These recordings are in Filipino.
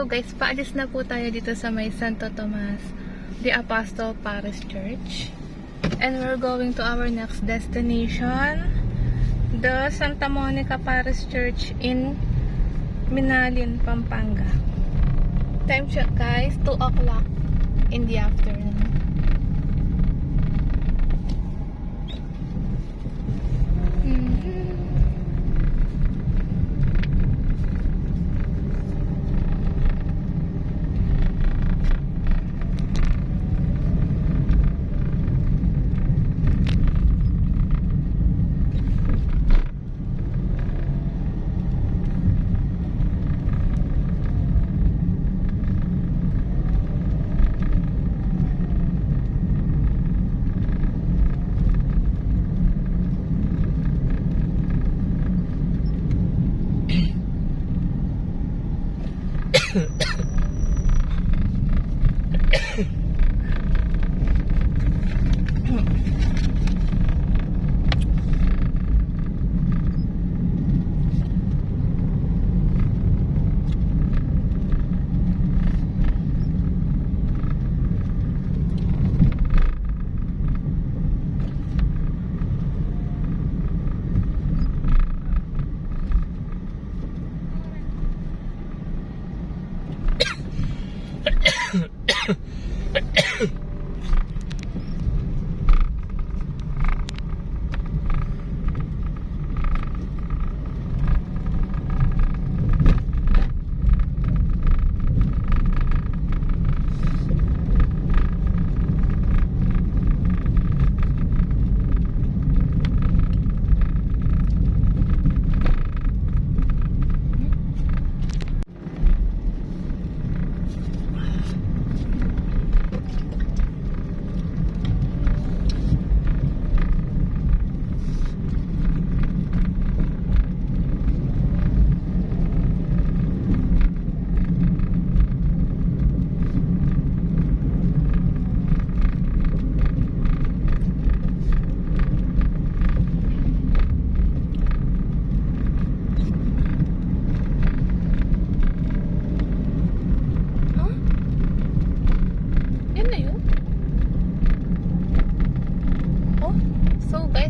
So guys, paalis na po tayo dito sa may Santo Tomas the Apostle Parish Church. And we're going to our next destination, the Santa Monica Parish Church in Minalin, Pampanga. Time check guys, 2 o'clock in the afternoon.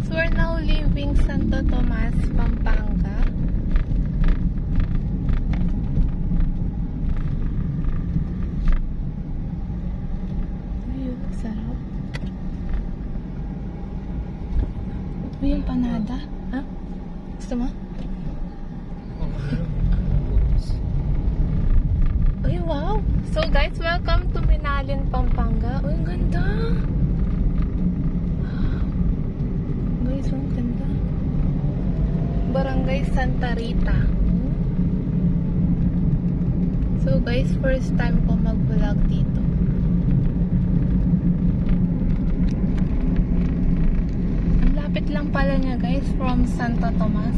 We're now leaving Santo Tomas, Pampanga. Ayun, sarap. Uy, yung panada. Ha? Gusto mo? Uy, wow! So guys, welcome to Minalin, Pampanga. Uy, ang ganda! Guys, ang ganda. Barangay Santa Rita. So guys, first time ko mag-vlog dito. Ang lapit lang pala niya guys from Santo Tomas.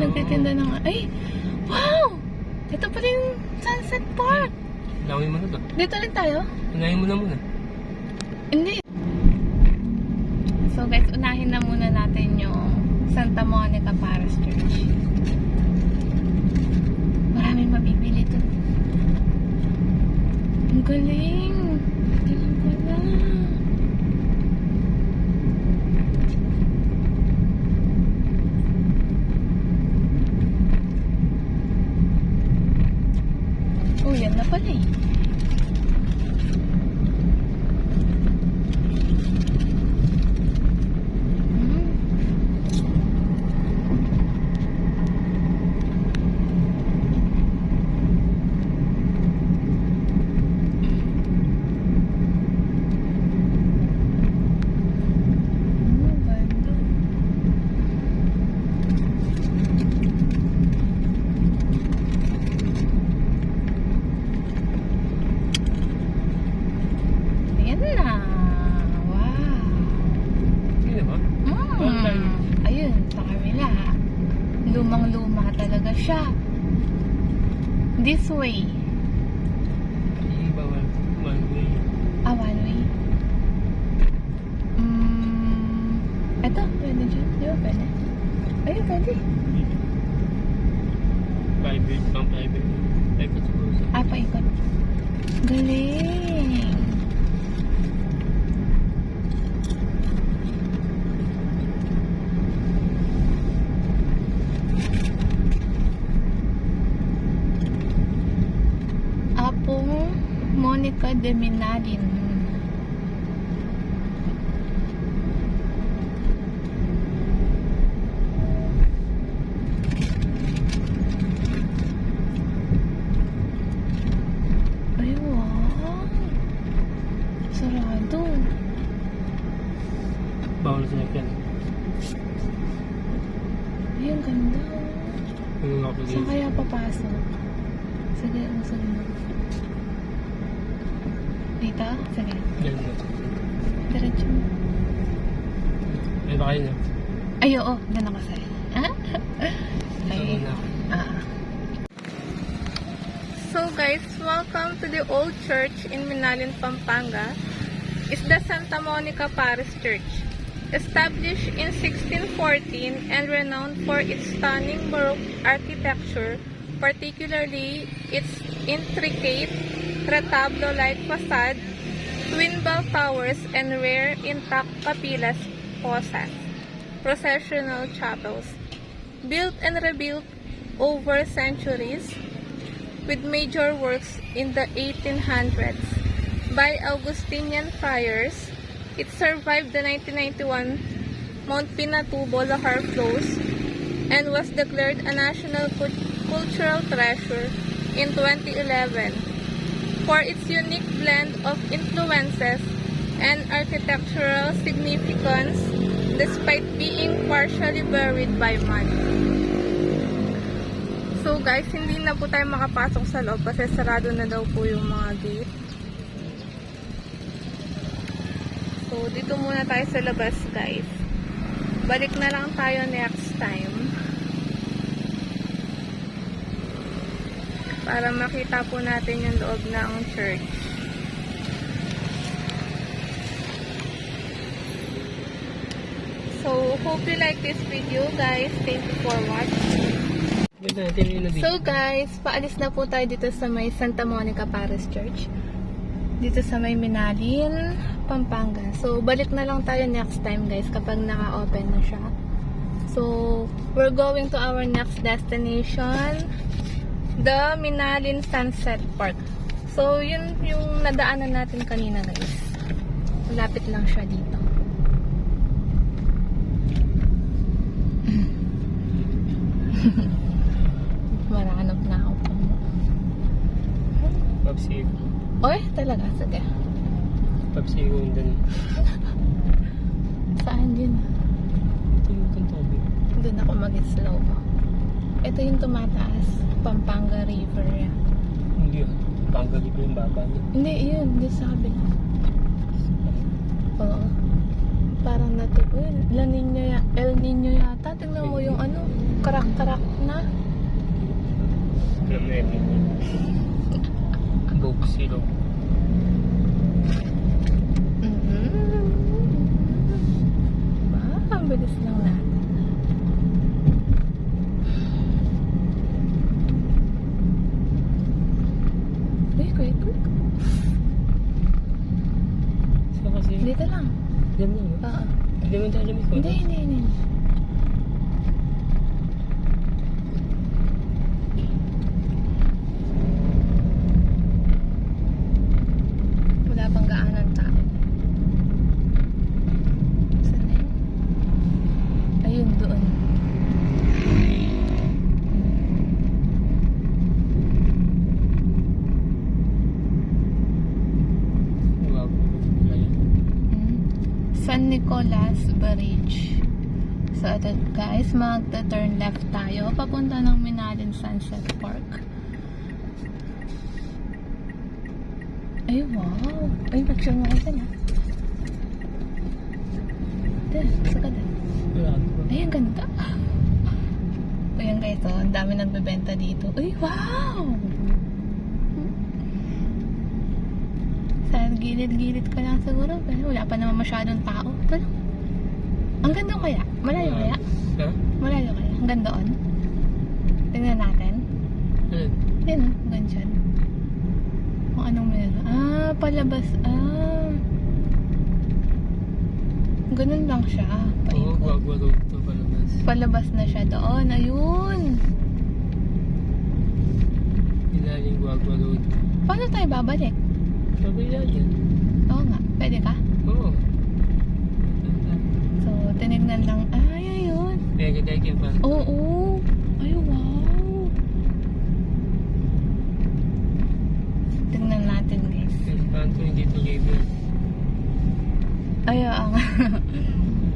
nagtitinda ng... Ay! Wow! Ito pala yung Sunset Park. Lawin mo na to. Dito rin tayo? Unahin mo na muna. Hindi. So guys, unahin na muna natin yung Santa Monica Parish Church. Maraming mabibili ito. Ang galing! Galing pala. Oh, yan na pala eh. Ayun, sa kabila. Lumang-luma talaga siya. This way. Bawal. One way. Ah, one way. Ito, pwede dyan. Di ba pwede? Ayun, pwede. Private, pang private. Private siguro sa... Ah, paikot. Galing. Apong Monica de Minalin. Ay, wow. Sarado. Bawal sa nakyan. Ay, ang ganda. Yung ako Saan kaya papasok? Sige, ang sunod. Dito? Sige. Ganun na. Diretso. Ay, baka yun na. Ay, oo. Doon ako sa'yo. Ah? Ay. Ganun na. So guys, welcome to the old church in Minalin, Pampanga. It's the Santa Monica Parish Church. Established in 1614 and renowned for its stunning Baroque architecture, particularly its intricate retablo-like facade, twin bell towers, and rare intact capillas posas, processional chapels, built and rebuilt over centuries, with major works in the 1800s by Augustinian friars. It survived the 1991 Mount Pinatubo Lahar flows and was declared a national cultural treasure in 2011 for its unique blend of influences and architectural significance despite being partially buried by mud. So guys, hindi na po tayo makapasok sa loob kasi sarado na daw po yung mga gate. So dito muna tayo sa labas guys. Balik na lang tayo next time para makita po natin yung loob ng church. So hope you like this video guys. Thank you for watching. So guys, paalis na po tayo dito sa may Santa Monica Parish Church. Dito sa may Minalin, Pampanga. So balik na lang tayo next time guys kapag naka-open na siya. So we're going to our next destination, the Minalin Sunset Park. So yun yung nadaanan natin kanina guys. Malapit lang siya dito. Maranap na ako pa mo. Papsigo. Oy, talaga, sige. Papsigo yung dun. Saan din? Ito yung tubig. Doon ako mag-slow mo. Ito yung tumataas. Pampanga River yan. Hindi yun. Panggali ko yung baba niya. Hindi, yun. Doon sa kabila. Oo. parang natuon. El Nino yata. Tingnan mo yung ano, karak-karak na. Alam na yun. Book zero. Ang bilis lang natin. Quick. Saan kasi? Dito lang. Alam mo, no? Oo. Alam mo tayo alam ko. Hindi. Wala pang gaanan tao. Saan na yun? Ayun, doon. Wow. Wala yan. San Nicolas Bridge. So, ito guys, magta-turn left tayo papunta ng Minalin Sunset Park. Ay, wow! Ay, picture mo kayo na. Saka din. Wala ako. Ay, ang ganda. Ayan guys, oh, ang dami nagbebenta dito. Ay, wow! Sa gilid-gilid ka lang siguro. Pero wala pa naman masyadong tao. Pero, ang ganda kaya? Malayo kaya? Ha? Malayo kaya? Ang ganda on? Tingnan natin. Alin? Yan o, hanggang dyan. Kung anong meron. Ah, palabas. Ah. Ganun lang siya. Oo, Paikot. Guagua Road to palabas. Palabas na siya doon. Ayun. Ilaling Guagua Road. Paano tayo babalik? Sabi yan. Oo nga. Pwede ka? Oo. So, tinignan lang. Ay, ayun. Pega tayo kayo pa. Oo. Ay, wow. Tingnan natin, guys. Kasi paano kung hindi tuloy ba? Ay, ang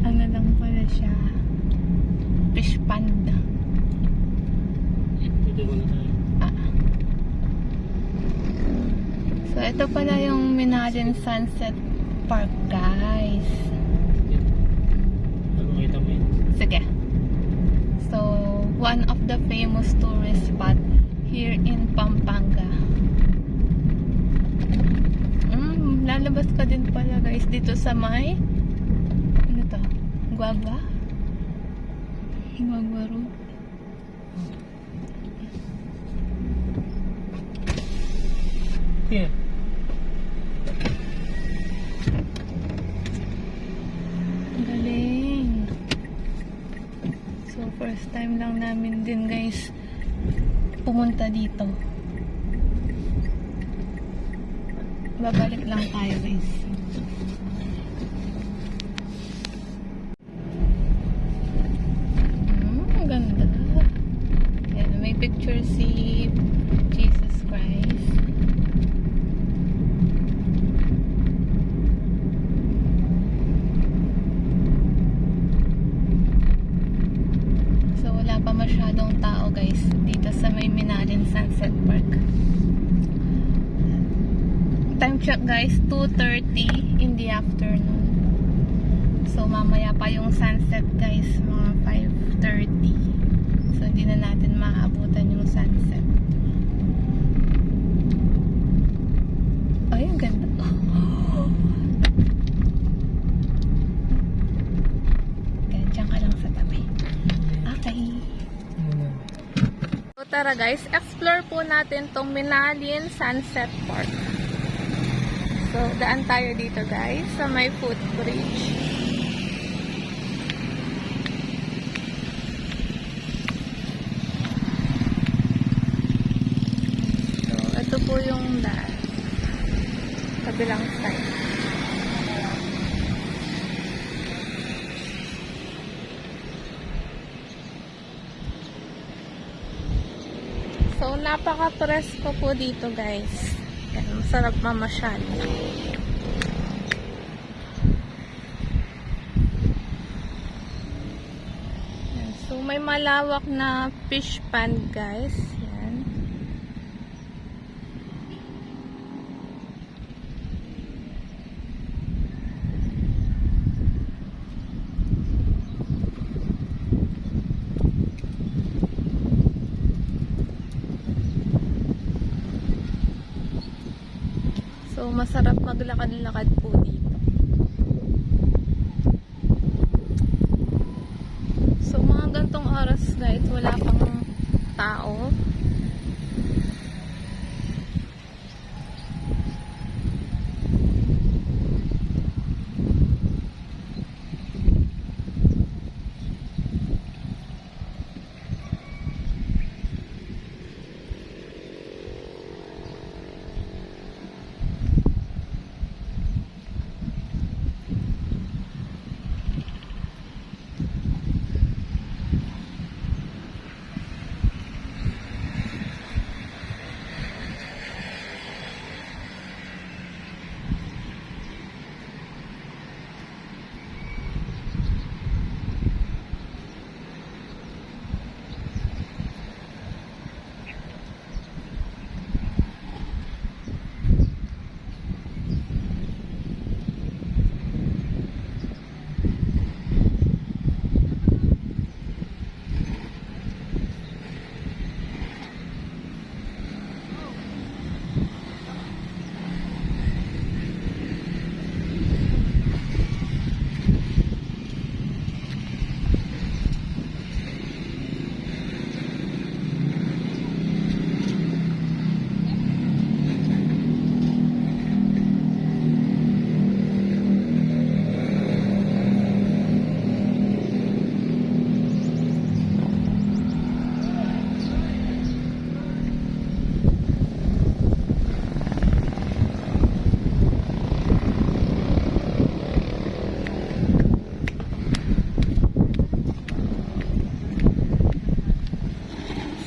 ano lang pala siya. Fish pond. Dito muna tayo. So, ito pala yung Minalin Sunset Park, guys. Makita mo yun. Sige. So, one of the famous tourist spot here in Pampanga. Lalabas ka din pala, guys, dito sa may ano to? Guagua Road. Yeah. Ang galing. So, first time lang namin din, guys, pumunta dito. Babalik lang tayo, guys. Ang ganda. Ayan, may picture si Jesus Christ. So, wala pa masyadong tao, guys, dito sa may Minalin Sunset Park. Time check, guys, 2:30 in the afternoon. So, mamaya pa yung sunset, guys, mga 5:30. So, hindi na natin maabutan yung sunset. Ay, ang ganda. Kaya, dyan ka lang sa tabi. Okay. So, tara, guys, explore po natin tong Minalin Sunset Park. So, daan tayo dito, guys, sa may footbridge. So, ito po yung daan. Kabilang side. So, napaka-presko po dito, guys. Yan, masarap mamasyal. Yan, so, may malawak na fish pond, guys. Yan. masarap maglakad-lakad po dito. So, mga gantong oras guys, wala pang tao.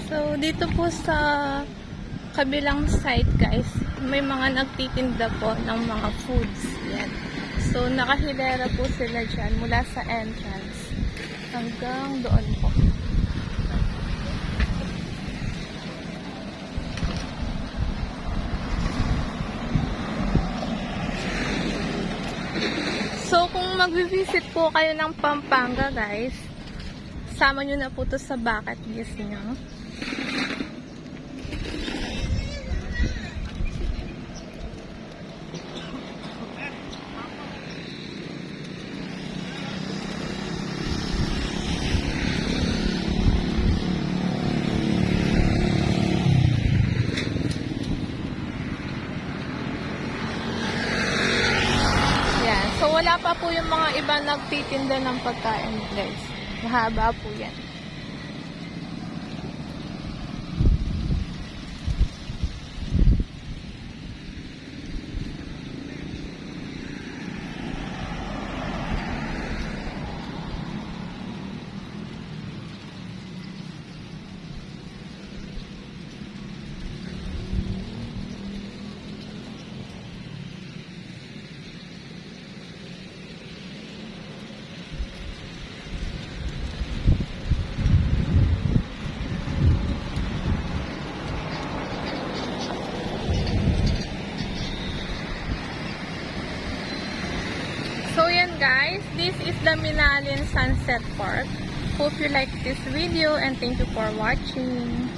So, dito po sa kabilang side guys, may mga nagtitinda po ng mga foods. Yan. So, nakahilera po sila dyan mula sa entrance hanggang doon po. So, kung mag-visit po kayo ng Pampanga guys, sama nyo na po to sa bucket list nyo. Yan. So, wala pa po yung mga iba nagtitinda ng pagkain guys. Mahaba po yan. So yan guys, this is the Minalin Sunset Park. Hope you like this video and thank you for watching.